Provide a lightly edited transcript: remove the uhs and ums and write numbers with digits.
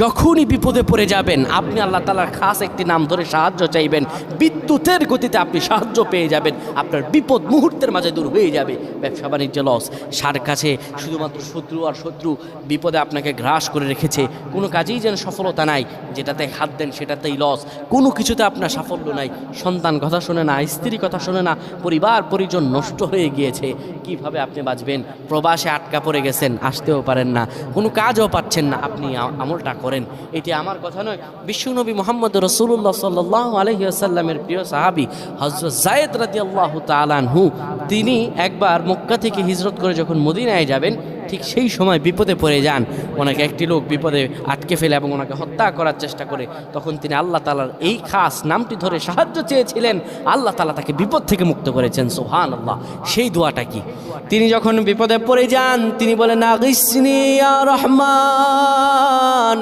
যখনই বিপদে পড়ে যাবেন আপনি আল্লাহ তাআলার খাস একটি নাম ধরে সাহায্য চাইবেন, বিদ্যুতের গতিতে আপনি সাহায্য পেয়ে যাবেন, আপনার বিপদ মুহূর্তের মাঝে দূর হয়ে যাবে। ব্যবসা বাণিজ্য লস, সার কাছে শুধুমাত্র শত্রু আর শত্রু, বিপদে আপনাকে গ্রাস করে রেখেছে, কোনো কাজেই যেন সফলতা নাই, যেটাতে হাত দেন সেটাতেই লস, কোনো কিছুতে আপনার সাফল্য নাই, সন্তান কথা শোনে না, স্ত্রী কথা শোনে না, পরিবার পরিজন নষ্ট হয়ে গিয়েছে, কিভাবে আপনি বাঁচবেন? প্রবাসে আটকা পড়ে গেছেন, আসতেও পারেন না, কোনো কাজও পাচ্ছেন না, আপনি আমলটা করেন। এটি আমার কথা নয়, বিশ্বনবী মুহাম্মদ রাসূলুল্লাহ সাল্লাল্লাহু আলাইহি ওয়াসাল্লামের প্রিয় সাহাবী হযরত যায়েদ রাদিয়াল্লাহু তাআলা আনহু, তিনি একবার মক্কা থেকে হিজরত করে যখন মদিনায় যাবেন, ঠিক সেই সময় বিপদে পড়ে যান। ওনাকে একটি লোক বিপদে আটকে ফেলে এবং ওনাকে হত্যা করার চেষ্টা করে। তখন তিনি আল্লাহ তাআলার এই খাস নামটি ধরে সাহায্য চেয়েছিলেন, আল্লাহ তাআলা তাকে বিপদ থেকে মুক্ত করেছেন। সুবহানাল্লাহ। সেই দোয়াটা কি? তিনি যখন বিপদে পড়ে যান তিনি বলেন, আগিসনি ইয়া রহমান,